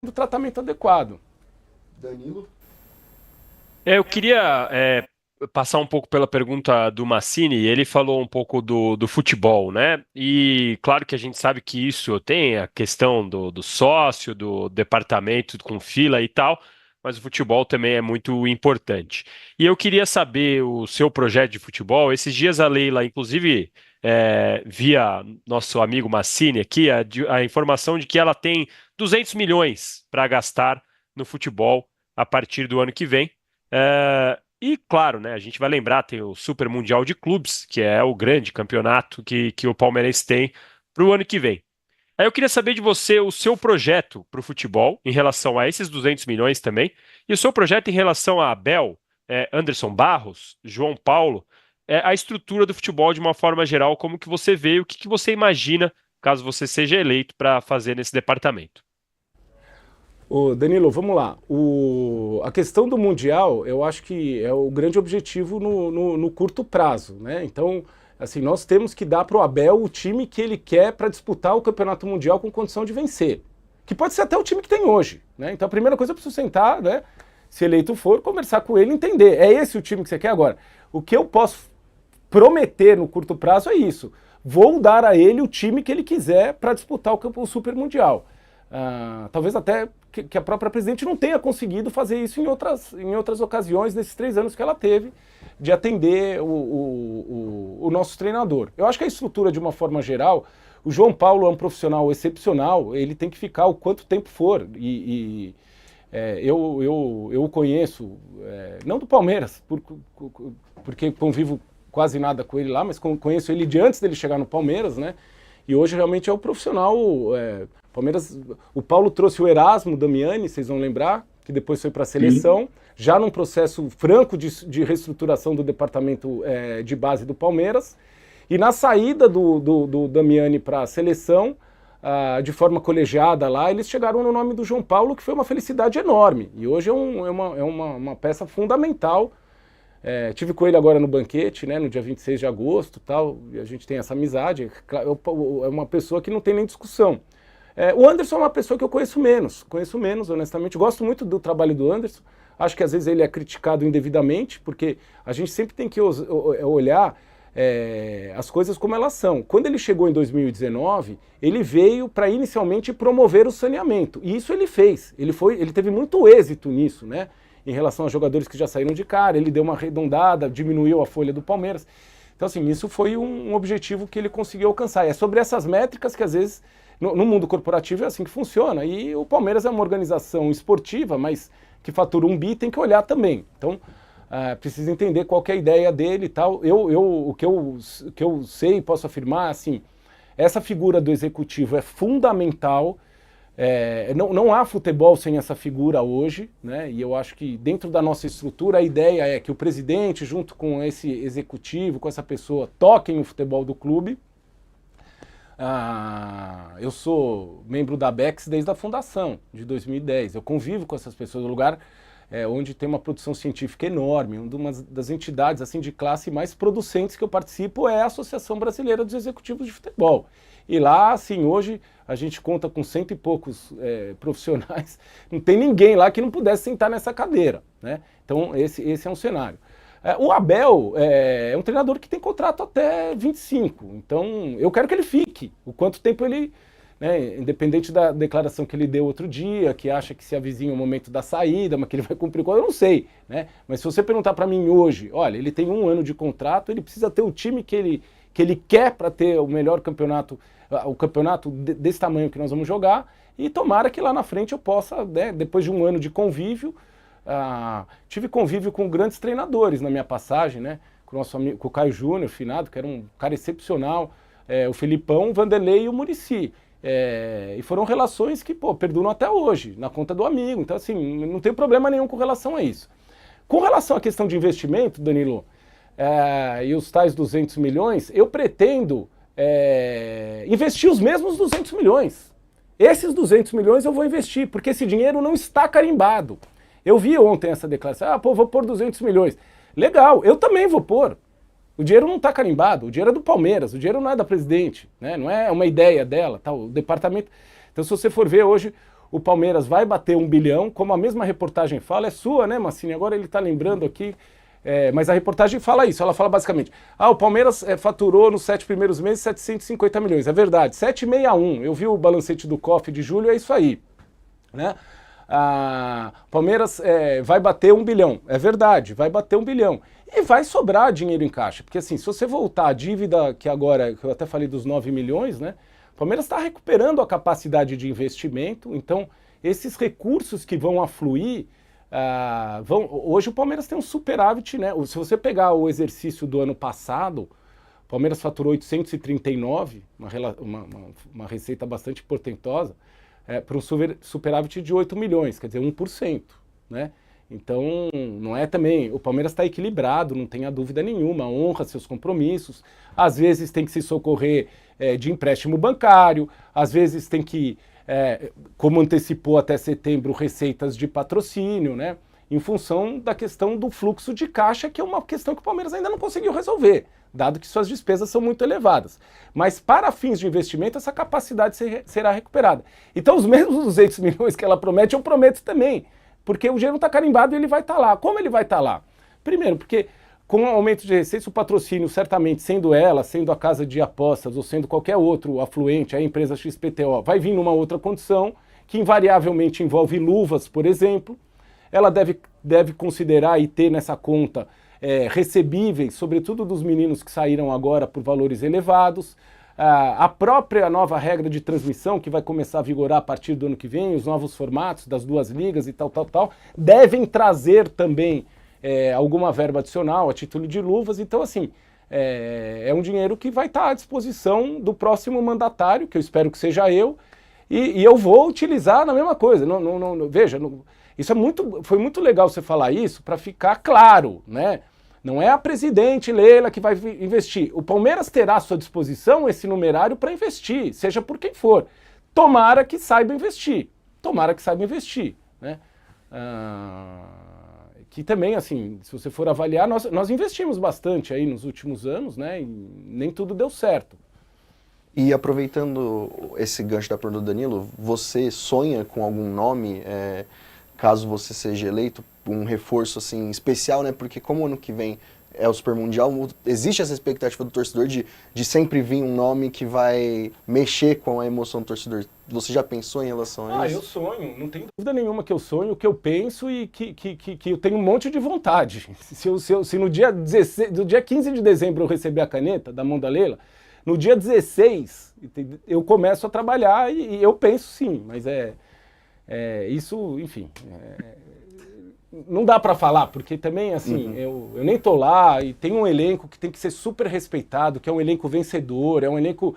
do tratamento adequado. Danilo? Eu queria passar um pouco pela pergunta do Massini. Ele falou um pouco do futebol, né? E claro que a gente sabe que isso tem a questão do sócio, do departamento com fila e tal, mas o futebol também é muito importante. E eu queria saber o seu projeto de futebol. Esses dias a Leila, inclusive, via nosso amigo Massini aqui, a informação de que ela tem 200 milhões para gastar no futebol a partir do ano que vem. E claro, né, a gente vai lembrar, tem o Super Mundial de Clubes, que é o grande campeonato que o Palmeirense tem para o ano que vem. Aí eu queria saber de você o seu projeto para o futebol em relação a esses 200 milhões também, e o seu projeto em relação a Abel, Anderson Barros, João Paulo, a estrutura do futebol de uma forma geral, como que você vê e o que que você imagina caso você seja eleito para fazer nesse departamento. Ô Danilo, vamos lá. A questão do Mundial, eu acho que é o grande objetivo no curto prazo, né? Então, assim, nós temos que dar para o Abel o time que ele quer para disputar o Campeonato Mundial com condição de vencer. Que pode ser até o time que tem hoje, né? Então, a primeira coisa é preciso sentar, né? Se eleito for, conversar com ele e entender. É esse o time que você quer agora? O que eu posso prometer no curto prazo é isso. Vou dar a ele o time que ele quiser para disputar o Super Mundial. Talvez até que a própria presidente não tenha conseguido fazer isso em outras ocasiões, nesses 3 anos que ela teve de atender o nosso treinador. Eu acho que a estrutura, de uma forma geral, o João Paulo é um profissional excepcional, ele tem que ficar o quanto tempo for. Eu o conheço, não do Palmeiras, porque convivo quase nada com ele lá, mas conheço ele de antes dele chegar no Palmeiras, né? E hoje realmente é o profissional. Palmeiras, o Paulo trouxe o Erasmo Damiani, vocês vão lembrar, que depois foi para a seleção, já num processo franco de reestruturação do departamento de base do Palmeiras. E na saída do Damiani para a seleção, de forma colegiada lá, eles chegaram no nome do João Paulo, que foi uma felicidade enorme. E hoje é uma peça fundamental. Tive com ele agora no banquete, né, no dia 26 de agosto, tal, e a gente tem essa amizade. É uma pessoa que não tem nem discussão. O Anderson é uma pessoa que eu conheço menos, honestamente. Gosto muito do trabalho do Anderson. Acho que às vezes ele é criticado indevidamente, porque a gente sempre tem que olhar as coisas como elas são. Quando ele chegou em 2019, ele veio para inicialmente promover o saneamento. E isso ele fez. Ele teve muito êxito nisso, né? Em relação a jogadores que já saíram de cara, ele deu uma arredondada, diminuiu a folha do Palmeiras. Então, assim, isso foi um objetivo que ele conseguiu alcançar. E é sobre essas métricas que, às vezes, no mundo corporativo é assim que funciona. E o Palmeiras é uma organização esportiva, mas que fatura 1 bi, tem que olhar também. Então, precisa entender qual que é a ideia dele e tal. O que eu sei e posso afirmar, assim, essa figura do executivo é fundamental. Não há futebol sem essa figura hoje, né? E eu acho que dentro da nossa estrutura a ideia é que o presidente, junto com esse executivo, com essa pessoa, toquem o futebol do clube. Eu sou membro da Bex desde a fundação, de 2010. Eu convivo com essas pessoas, um lugar onde tem uma produção científica enorme. Uma das entidades assim de classe mais producentes que eu participo é a Associação Brasileira dos Executivos de Futebol. E lá, assim, hoje a gente conta com 100 e poucos profissionais. Não tem ninguém lá que não pudesse sentar nessa cadeira, né? Então esse é um cenário. O Abel é um treinador que tem contrato até 25, então eu quero que ele fique. O quanto tempo ele, né, independente da declaração que ele deu outro dia, que acha que se avizinha o momento da saída, mas que ele vai cumprir, eu não sei, né? Mas se você perguntar para mim hoje, olha, ele tem 1 ano de contrato, ele precisa ter o time que ele quer para ter o melhor campeonato, o campeonato desse tamanho que nós vamos jogar, e tomara que lá na frente eu possa, né, depois de 1 ano de convívio. Tive convívio com grandes treinadores na minha passagem, né? Com o nosso amigo, com o Caio Júnior, finado, que era um cara excepcional, o Felipão, o Vanderlei e o Muricy. E foram relações que, perduram até hoje, na conta do amigo. Então, assim, não tem problema nenhum com relação a isso. Com relação à questão de investimento, Danilo, e os tais 200 milhões, eu pretendo investir os mesmos 200 milhões. Esses 200 milhões eu vou investir, porque esse dinheiro não está carimbado. Eu vi ontem essa declaração, vou pôr 200 milhões. Legal, eu também vou pôr. O dinheiro não está carimbado, o dinheiro é do Palmeiras, o dinheiro não é da presidente, né? Não é uma ideia dela, tá? O departamento. Então, se você for ver hoje, o Palmeiras vai bater 1 bilhão, como a mesma reportagem fala, é sua, né, Massini? Agora ele está lembrando aqui, mas a reportagem fala isso, ela fala basicamente, o Palmeiras faturou nos 7 primeiros meses 750 milhões, é verdade, 761, eu vi o balancete do COF de julho, é isso aí, né? Palmeiras vai bater 1 bilhão, é verdade, vai bater 1 bilhão. E vai sobrar dinheiro em caixa, porque assim, se você voltar à dívida que agora, que eu até falei dos 9 milhões, né? O Palmeiras está recuperando a capacidade de investimento, então esses recursos que vão afluir, hoje o Palmeiras tem um superávit, né? Se você pegar o exercício do ano passado, o Palmeiras faturou 839, uma receita bastante portentosa, para um superávit de 8 milhões, quer dizer, 1%, né? Então, não é também, o Palmeiras está equilibrado, não tenha dúvida nenhuma, honra seus compromissos, às vezes tem que se socorrer de empréstimo bancário, às vezes tem que, como antecipou até setembro, receitas de patrocínio, né? Em função da questão do fluxo de caixa, que é uma questão que o Palmeiras ainda não conseguiu resolver, dado que suas despesas são muito elevadas. Mas para fins de investimento, essa capacidade será recuperada. Então, os mesmos 200 milhões que ela promete, eu prometo também. Porque o dinheiro está carimbado e ele vai estar lá. Como ele vai estar lá? Primeiro, porque com o aumento de receitas, o patrocínio, certamente, sendo ela, sendo a casa de apostas ou sendo qualquer outro afluente, a empresa XPTO, vai vir numa outra condição, que invariavelmente envolve luvas, por exemplo. Ela deve considerar e ter nessa conta recebíveis, sobretudo dos meninos que saíram agora por valores elevados. A própria nova regra de transmissão, que vai começar a vigorar a partir do ano que vem, os novos formatos das duas ligas e tal, devem trazer também alguma verba adicional a título de luvas. Então, assim, é um dinheiro que vai estar à disposição do próximo mandatário, que eu espero que seja eu, e eu vou utilizar na mesma coisa. Veja, isso foi muito legal você falar isso para ficar claro, né? Não é a presidente Leila que vai investir. O Palmeiras terá à sua disposição esse numerário para investir, seja por quem for. Tomara que saiba investir. Tomara que saiba investir, né? Que também, assim, se você for avaliar, nós investimos bastante aí nos últimos anos, né? E nem tudo deu certo. E aproveitando esse gancho da pergunta do Danilo, você sonha com algum nome, caso você seja eleito, um reforço assim especial, né? Porque como ano que vem é o Super Mundial, existe essa expectativa do torcedor de sempre vir um nome que vai mexer com a emoção do torcedor. Você já pensou em relação a isso? Eu sonho, não tem dúvida nenhuma que eu sonho, que eu penso e que eu tenho um monte de vontade. Se no dia 15 de dezembro eu receber a caneta da mão da Leila, no dia 16 eu começo a trabalhar e eu penso sim, mas isso, enfim... não dá para falar, porque também, assim, eu nem tô lá e tem um elenco que tem que ser super respeitado, que é um elenco vencedor, é um elenco,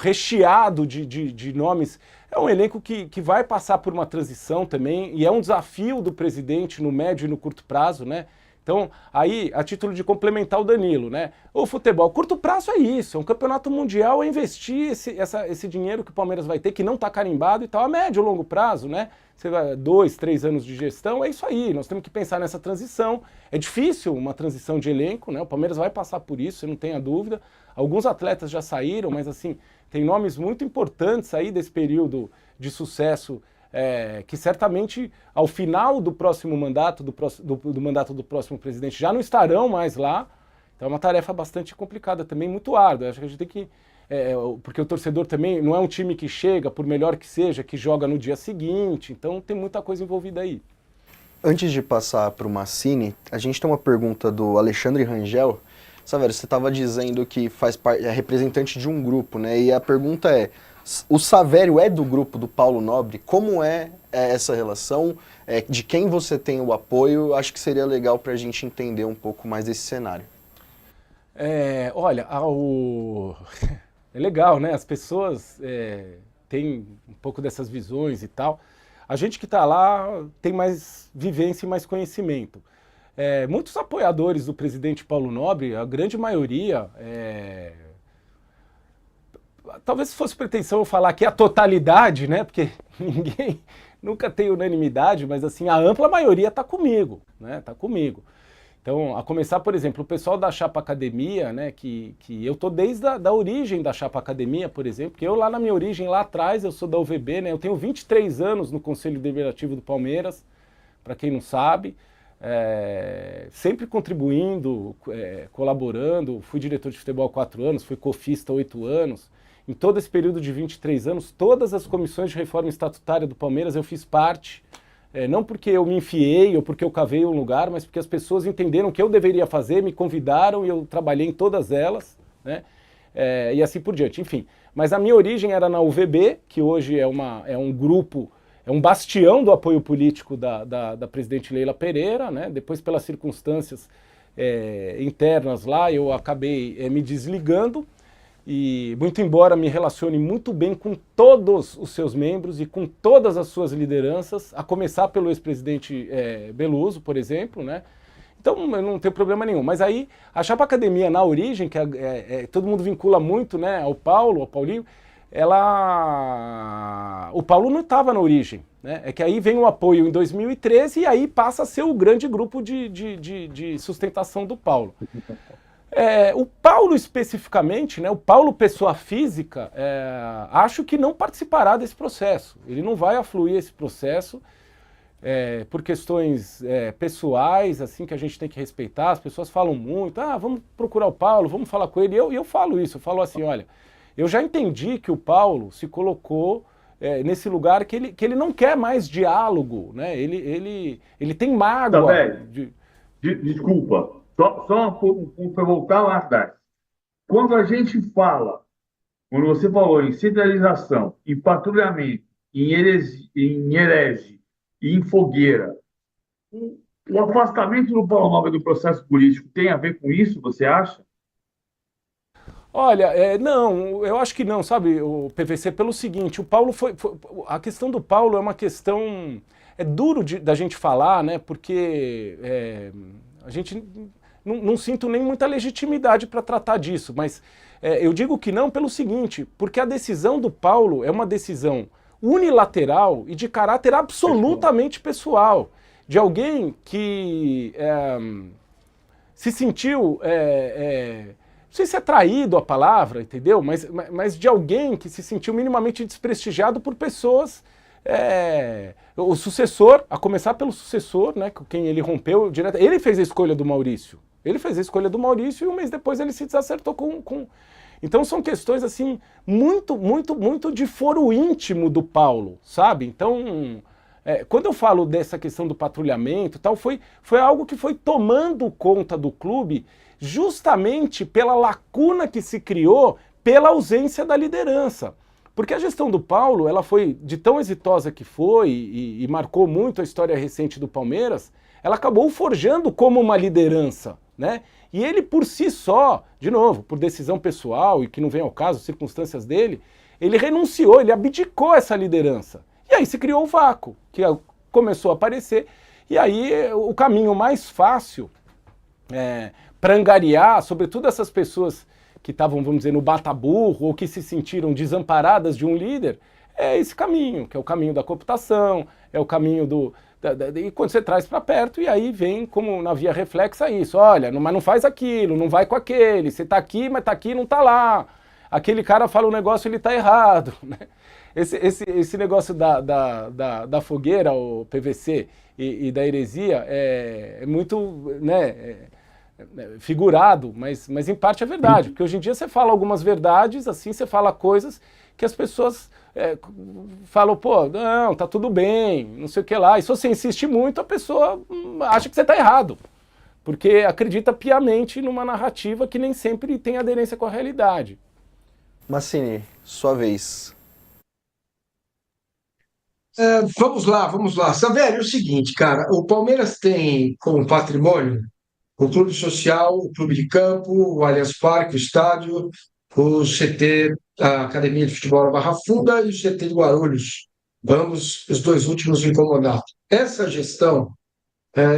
recheado de nomes. É um elenco que vai passar por uma transição também e é um desafio do presidente no médio e no curto prazo, né? Então, aí, a título de complementar o Danilo, né? O futebol, curto prazo é isso, é um campeonato mundial, é investir esse dinheiro que o Palmeiras vai ter, que não está carimbado e tal, a médio e longo prazo, né? 2, 3 anos de gestão, é isso aí, nós temos que pensar nessa transição. É difícil uma transição de elenco, né? O Palmeiras vai passar por isso, você não tenha dúvida. Alguns atletas já saíram, mas assim, tem nomes muito importantes aí desse período de sucesso, que certamente ao final do próximo mandato, do mandato do próximo presidente, já não estarão mais lá. Então é uma tarefa bastante complicada também, muito árdua. Acho que a gente tem que... porque o torcedor também não é um time que chega, por melhor que seja, que joga no dia seguinte. Então tem muita coisa envolvida aí. Antes de passar para o Massini, a gente tem uma pergunta do Alexandre Rangel. Savério, você estava dizendo que faz parte, é representante de um grupo, né? E a pergunta é, o Savério é do grupo do Paulo Nobre? Como é essa relação? De quem você tem o apoio? Acho que seria legal para a gente entender um pouco mais desse cenário. Olha, é legal, né? As pessoas têm um pouco dessas visões e tal. A gente que está lá tem mais vivência e mais conhecimento. Muitos apoiadores do presidente Paulo Nobre, a grande maioria, talvez se fosse pretensão eu falar que a totalidade, né? Porque ninguém nunca tem unanimidade, mas assim, a ampla maioria está comigo, né? Está comigo. Então, a começar, por exemplo, o pessoal da Chapa Academia, né, que eu tô desde da origem da Chapa Academia, por exemplo, que eu lá na minha origem, lá atrás, eu sou da UVB, né, eu tenho 23 anos no Conselho Deliberativo do Palmeiras, para quem não sabe, sempre contribuindo, colaborando, fui diretor de futebol há 4 anos, fui cofista há 8 anos, em todo esse período de 23 anos, todas as comissões de reforma estatutária do Palmeiras eu fiz parte, não porque eu me enfiei ou porque eu cavei um lugar, mas porque as pessoas entenderam o que eu deveria fazer, me convidaram e eu trabalhei em todas elas, né? E assim por diante, enfim. Mas a minha origem era na UVB, que hoje é um grupo, é um bastião do apoio político da presidente Leila Pereira, né? Depois, pelas circunstâncias internas lá, eu acabei me desligando, e muito embora me relacione muito bem com todos os seus membros e com todas as suas lideranças, a começar pelo ex-presidente Beluso, por exemplo, né? Então eu não tenho problema nenhum. Mas aí a Chapa Academia na origem, que todo mundo vincula muito, né, ao Paulinho, o Paulo não estava na origem, né? É que aí vem o apoio em 2013 e aí passa a ser o grande grupo de sustentação do Paulo. O Paulo especificamente, né, o Paulo pessoa física, acho que não participará desse processo. Ele não vai afluir esse processo por questões pessoais, assim, que a gente tem que respeitar. As pessoas falam muito, vamos procurar o Paulo, vamos falar com ele. E eu falo isso, eu falo assim, olha, eu já entendi que o Paulo se colocou nesse lugar que ele não quer mais diálogo, né? Ele tem mágoa. Tá, desculpa, só para voltar lá atrás. Quando a gente fala, quando você falou em centralização, em patrulhamento, em herege e em fogueira, o afastamento do Paulo Nobre do processo político tem a ver com isso, você acha? Olha, não, eu acho que não, sabe, o PVC, pelo seguinte, o Paulo a questão do Paulo é uma questão, duro da gente falar, né, porque a gente não sinto nem muita legitimidade para tratar disso, mas eu digo que não pelo seguinte, porque a decisão do Paulo é uma decisão unilateral e de caráter absolutamente pessoal, de alguém que se sentiu, não sei se é traído a palavra, entendeu? Mas de alguém que se sentiu minimamente desprestigiado por pessoas, o sucessor, a começar pelo sucessor, né, com quem ele rompeu direto, ele fez a escolha do Maurício. Ele fez a escolha do Maurício e um mês depois ele se desacertou com... Então são questões assim, muito, muito, muito de foro íntimo do Paulo, sabe? Então, quando eu falo dessa questão do patrulhamento e tal, foi algo que foi tomando conta do clube justamente pela lacuna que se criou pela ausência da liderança. Porque a gestão do Paulo, ela foi de tão exitosa que foi e marcou muito a história recente do Palmeiras, ela acabou forjando como uma liderança, né? E ele por si só, de novo, por decisão pessoal e que não vem ao caso, circunstâncias dele, ele renunciou, ele abdicou essa liderança. E aí se criou o vácuo, que começou a aparecer, e aí o caminho mais fácil para angariar, sobretudo essas pessoas que estavam, vamos dizer, no bata-burro ou que se sentiram desamparadas de um líder, é esse caminho, que é o caminho da cooptação, é o caminho e quando você traz para perto, e aí vem como na via reflexa isso, olha, mas não faz aquilo, não vai com aquele, você tá aqui, mas tá aqui, não tá lá. Aquele cara fala um negócio, ele tá errado, né? Esse negócio da fogueira, o PVC, e da heresia é muito, né, figurado, mas em parte é verdade, porque hoje em dia você fala algumas verdades, assim, você fala coisas que as pessoas falam, pô, não, tá tudo bem, não sei o que lá, e se você insiste muito, a pessoa acha que você tá errado, porque acredita piamente numa narrativa que nem sempre tem aderência com a realidade. Massini, sua vez. Vamos lá. Savério, é o seguinte, cara, o Palmeiras tem como patrimônio o clube social, o clube de campo, o Allianz Parque, o estádio, o CT, a Academia de Futebol da Barra Funda e o CT de Guarulhos, ambos, os dois últimos incomodados. Essa gestão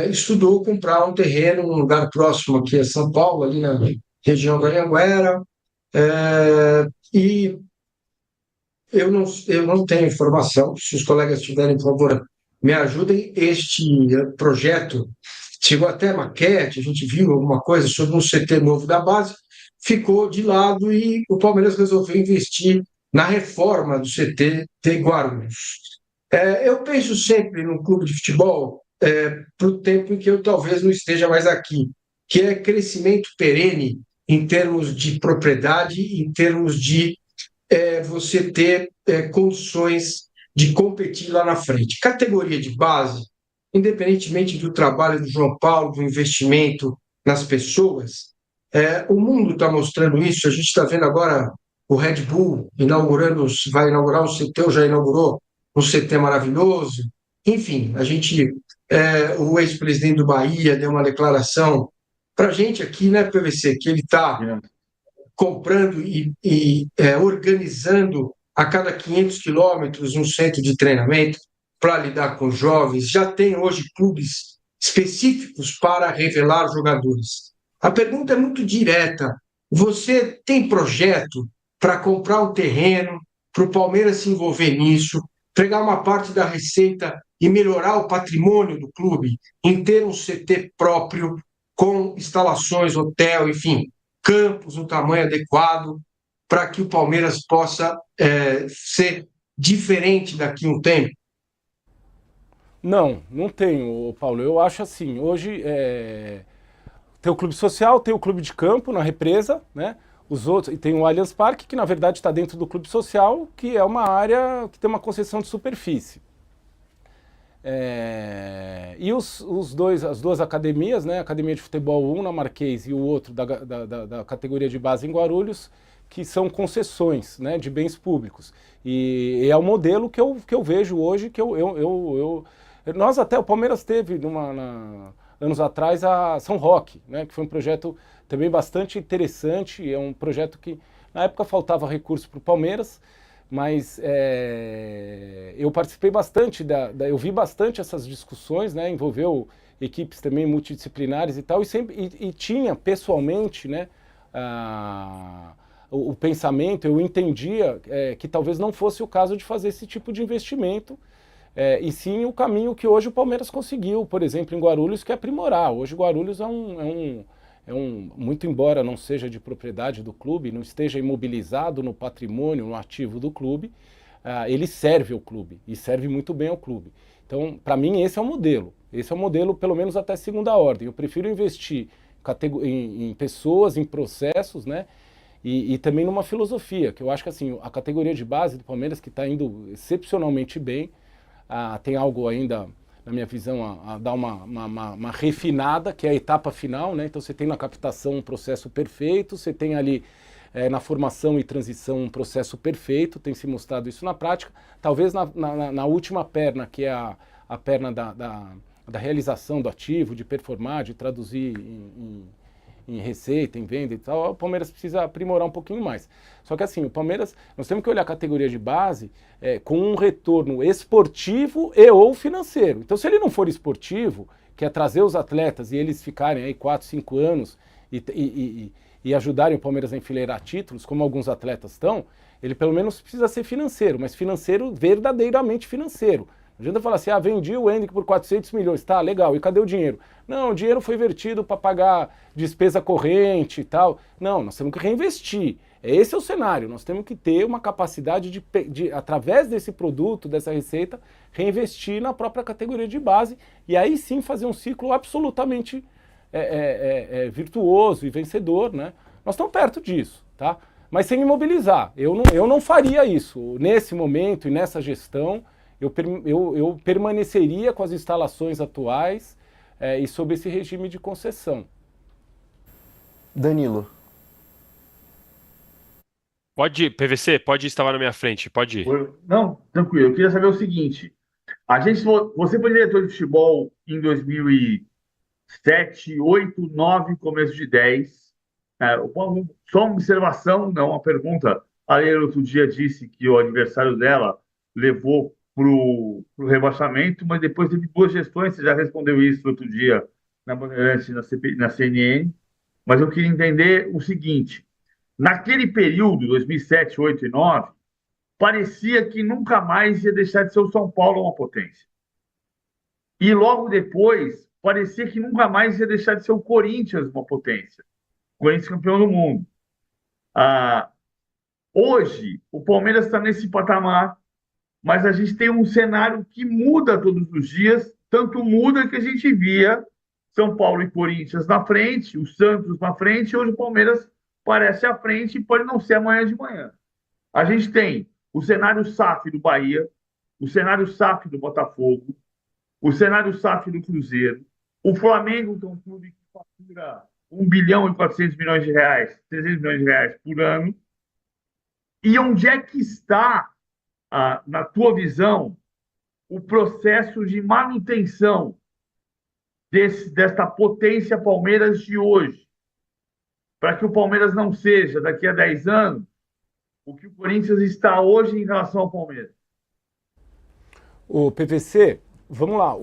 estudou comprar um terreno num lugar próximo aqui a São Paulo, ali na região da Anhanguera, e eu não tenho informação, se os colegas tiverem, por favor, me ajudem. Este projeto chegou até maquete, a gente viu alguma coisa sobre um CT novo da base, ficou de lado e o Palmeiras resolveu investir na reforma do CT de Guarulhos. Eu penso sempre no clube de futebol para o tempo em que eu talvez não esteja mais aqui, que é crescimento perene em termos de propriedade, em termos de você ter condições de competir lá na frente. Categoria de base, independentemente do trabalho do João Paulo, do investimento nas pessoas, o mundo está mostrando isso. A gente está vendo agora o Red Bull inaugurando, vai inaugurar um CT, ou já inaugurou um CT maravilhoso. Enfim, o ex-presidente do Bahia deu uma declaração para a gente aqui, né, PVC, que ele está comprando e organizando a cada 500 quilômetros um centro de treinamento para lidar com jovens. Já tem hoje clubes específicos para revelar jogadores. A pergunta é muito direta. Você tem projeto para comprar um terreno, para o Palmeiras se envolver nisso, pegar uma parte da receita e melhorar o patrimônio do clube, em ter um CT próprio, com instalações, hotel, enfim, campos no tamanho adequado, para que o Palmeiras possa ser diferente daqui a um tempo? Não, não tenho, Paulo. Eu acho assim, hoje tem o clube social, tem o clube de campo na represa, né? Os outros, e tem o Allianz Parque, que na verdade está dentro do clube social, que é uma área que tem uma concessão de superfície. E as duas academias, né? A Academia de Futebol 1 na Marquês e o outro da categoria de base em Guarulhos, que são concessões, né, de bens públicos. E é o modelo que eu vejo hoje, nós até, o Palmeiras teve anos atrás a São Roque, né, que foi um projeto também bastante interessante, é um projeto que na época faltava recurso para o Palmeiras, mas eu participei bastante, eu vi bastante essas discussões, né, envolveu equipes também multidisciplinares e tal, e tinha pessoalmente, né, o pensamento, eu entendia que talvez não fosse o caso de fazer esse tipo de investimento, e sim o caminho que hoje o Palmeiras conseguiu, por exemplo, em Guarulhos, que é aprimorar. Hoje Guarulhos muito embora não seja de propriedade do clube, não esteja imobilizado no patrimônio, no ativo do clube, ele serve ao clube, e serve muito bem ao clube. Então, para mim, esse é o modelo. Esse é o modelo, pelo menos até segunda ordem. Eu prefiro investir em pessoas, em processos, né? E também numa filosofia, que eu acho que assim, a categoria de base do Palmeiras, que está indo excepcionalmente bem, tem algo ainda, na minha visão, a dar uma refinada, que é a etapa final, né? Então você tem na captação um processo perfeito, você tem ali na formação e transição um processo perfeito, tem se mostrado isso na prática. Talvez na última perna, que é a perna da realização do ativo, de performar, de traduzir em receita, em venda e tal, o Palmeiras precisa aprimorar um pouquinho mais. Só que assim, o Palmeiras, nós temos que olhar a categoria de base com um retorno esportivo e ou financeiro. Então, se ele não for esportivo, que é trazer os atletas e eles ficarem aí 4, 5 anos e ajudarem o Palmeiras a enfileirar títulos, como alguns atletas estão, ele pelo menos precisa ser financeiro, mas financeiro verdadeiramente financeiro. Não adianta falar assim, vendi o Endrick por 400 milhões, tá, legal, e cadê o dinheiro? Não, o dinheiro foi vertido para pagar despesa corrente e tal. Não, nós temos que reinvestir. Esse é o cenário, nós temos que ter uma capacidade de através desse produto, dessa receita, reinvestir na própria categoria de base e aí sim fazer um ciclo absolutamente virtuoso e vencedor, né? Nós estamos perto disso, tá? Mas sem imobilizar. Eu não faria isso. Nesse momento e nessa gestão, eu permaneceria com as instalações atuais e sob esse regime de concessão. Danilo. Pode ir, PVC, pode estar na minha frente, pode ir. Não, tranquilo. Eu queria saber o seguinte. Você foi diretor de futebol em 2007, 8, 9, começo de 10. Só uma observação, não uma pergunta. A Leila outro dia disse que o adversário dela levou para o rebaixamento, mas depois teve 2 gestões. Você já respondeu isso outro dia na Bandeirantes, na CNN. Mas eu queria entender o seguinte. Naquele período, 2007, 8 e 9, parecia que nunca mais ia deixar de ser o São Paulo uma potência. E logo depois, parecia que nunca mais ia deixar de ser o Corinthians uma potência. O Corinthians campeão do mundo. Ah, hoje, o Palmeiras está nesse patamar, mas a gente tem um cenário que muda todos os dias, tanto muda que a gente via São Paulo e Corinthians na frente, o Santos na frente, e hoje o Palmeiras parece à frente e pode não ser amanhã de manhã. A gente tem o cenário SAF do Bahia, o cenário SAF do Botafogo, o cenário SAF do Cruzeiro, o Flamengo, que é um clube que fatura 1 bilhão e 400 milhões de reais, 300 milhões de reais por ano. E onde é que está, na tua visão, o processo de manutenção desta potência Palmeiras de hoje? Para que o Palmeiras não seja, daqui a 10 anos, o que o Corinthians está hoje em relação ao Palmeiras. O PVC, vamos lá,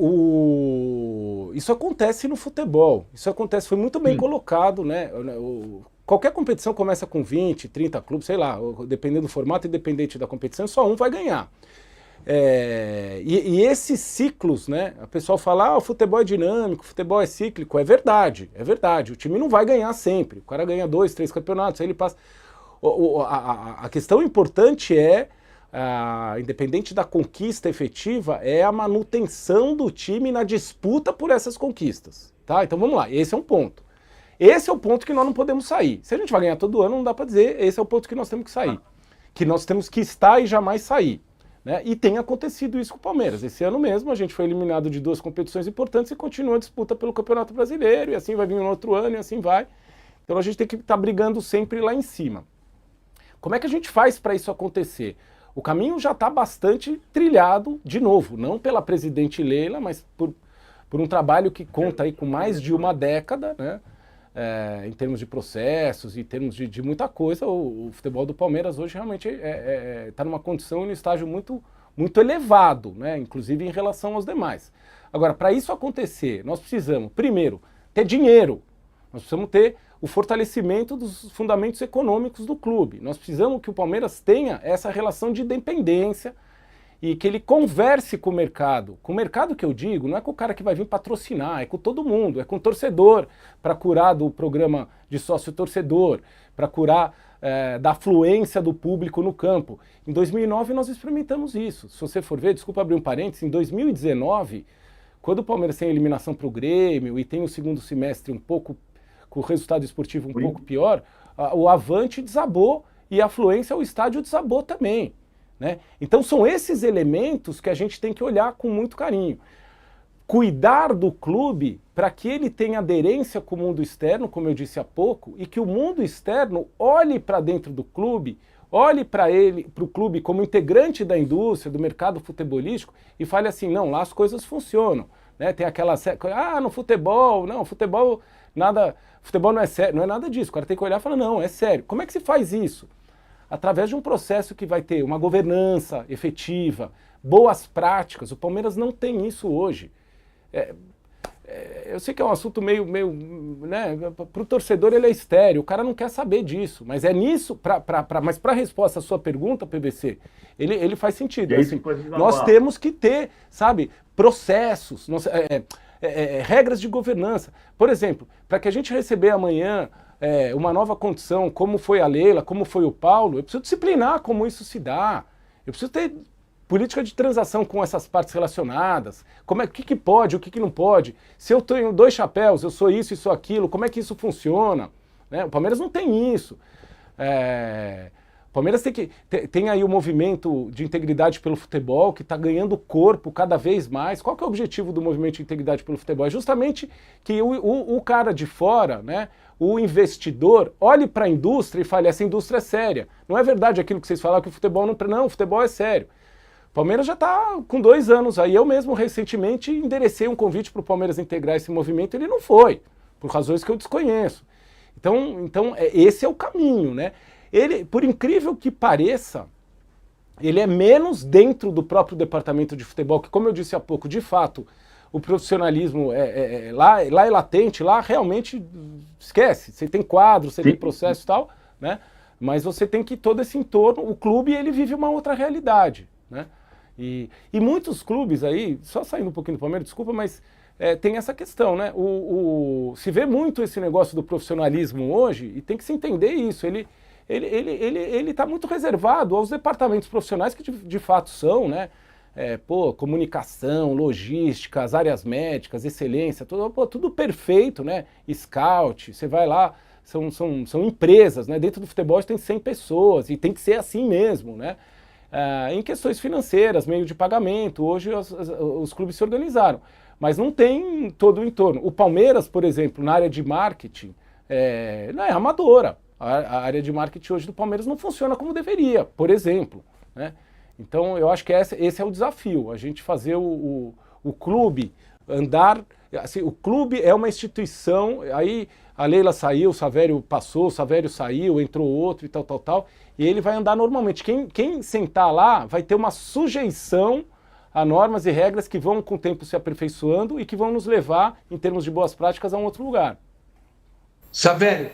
isso acontece no futebol, isso acontece, foi muito bem colocado, né? Qualquer competição começa com 20, 30 clubes, sei lá, dependendo do formato, independente da competição, só um vai ganhar. E esses ciclos, né? O pessoal fala, o futebol é dinâmico, o futebol é cíclico, é verdade, o time não vai ganhar sempre, o cara ganha 2, 3 campeonatos, aí ele passa... A questão importante independente da conquista efetiva, é a manutenção do time na disputa por essas conquistas, tá? Então vamos lá, esse é um ponto. Esse é o ponto que nós não podemos sair. Se a gente vai ganhar todo ano, não dá para dizer, esse é o ponto que nós temos que sair. Que nós temos que estar e jamais sair. Né? E tem acontecido isso com o Palmeiras. Esse ano mesmo a gente foi eliminado de 2 competições importantes e continua a disputa pelo Campeonato Brasileiro, e assim vai vir no outro ano, e assim vai. Então a gente tem que estar brigando sempre lá em cima. Como é que a gente faz para isso acontecer? O caminho já está bastante trilhado, de novo, não pela presidente Leila, mas por um trabalho que conta aí com mais de uma década, né? Em termos de processos, em termos de muita coisa. O futebol do Palmeiras hoje realmente está numa condição e num estágio muito, muito elevado, né? Inclusive em relação aos demais. Agora, para isso acontecer, nós precisamos, primeiro, ter dinheiro. Nós precisamos ter o fortalecimento dos fundamentos econômicos do clube. Nós precisamos que o Palmeiras tenha essa relação de dependência e que ele converse com o mercado. Com o mercado que eu digo, não é com o cara que vai vir patrocinar, é com todo mundo, é com o torcedor, para curar do programa de sócio-torcedor, para curar da afluência do público no campo. Em 2009 nós experimentamos isso. Se você for ver, desculpa abrir um parênteses, em 2019, quando o Palmeiras tem a eliminação para o Grêmio e tem o segundo semestre um pouco, com o resultado esportivo um pouco pior, o Avante desabou e a afluência ao estádio desabou também. Né? Então são esses elementos que a gente tem que olhar com muito carinho. Cuidar do clube para que ele tenha aderência com o mundo externo, como eu disse há pouco, e que o mundo externo olhe para dentro do clube, olhe para o clube como integrante da indústria, do mercado futebolístico e fale assim, não, lá as coisas funcionam. Né? Tem aquela... no futebol, não, futebol não é sério, não é nada disso. O cara tem que olhar e falar, não, é sério. Como é que se faz isso? Através de um processo que vai ter uma governança efetiva, boas práticas. O Palmeiras não tem isso hoje. Eu sei que é um assunto meio né, para o torcedor ele é estéreo, o cara não quer saber disso, mas é nisso, mas para a resposta à sua pergunta, PVC, ele faz sentido. Assim, nós temos que ter, sabe, processos, regras de governança. Por exemplo, para que a gente receber amanhã uma nova condição, como foi a Leila, como foi o Paulo, eu preciso disciplinar como isso se dá. Eu preciso ter política de transação com essas partes relacionadas. O que pode, o que não pode. Se eu tenho 2 chapéus, eu sou isso e sou aquilo, como é que isso funciona? Né? O Palmeiras não tem isso. O Palmeiras tem aí o movimento de integridade pelo futebol, que está ganhando corpo cada vez mais. Qual que é o objetivo do movimento de integridade pelo futebol? É justamente que o cara de fora, né, o investidor, olhe para a indústria e fale, essa indústria é séria. Não é verdade aquilo que vocês falaram que o futebol não... Não, o futebol é sério. O Palmeiras já está com 2 anos aí. Eu mesmo recentemente enderecei um convite para o Palmeiras integrar esse movimento, ele não foi, por razões que eu desconheço. Então esse é o caminho, né? Ele, por incrível que pareça, ele é menos dentro do próprio departamento de futebol, que, como eu disse há pouco, de fato, o profissionalismo lá é latente, lá realmente esquece. Você tem quadro, você tem processo e tal, né? Mas você tem que todo esse entorno, o clube ele vive uma outra realidade, né? E muitos clubes aí, só saindo um pouquinho do Palmeiras, desculpa, mas tem essa questão, né? Se vê muito esse negócio do profissionalismo hoje, e tem que se entender isso. Ele está muito reservado aos departamentos profissionais que de fato são, né? Comunicação, logística, as áreas médicas, excelência, tudo perfeito, né? Scout, você vai lá, são empresas, né? Dentro do futebol tem 100 pessoas e tem que ser assim mesmo, né? Em questões financeiras, meio de pagamento, hoje os clubes se organizaram, mas não tem todo o entorno. O Palmeiras, por exemplo, na área de marketing, não é amadora. A área de marketing hoje do Palmeiras não funciona como deveria, por exemplo, né? Então eu acho que esse é o desafio, a gente fazer o clube andar, assim, o clube é uma instituição, aí a Leila saiu, o Savério passou, o Savério saiu, entrou outro e tal, e ele vai andar normalmente. Quem sentar lá vai ter uma sujeição a normas e regras que vão com o tempo se aperfeiçoando e que vão nos levar, em termos de boas práticas, a um outro lugar. Savério,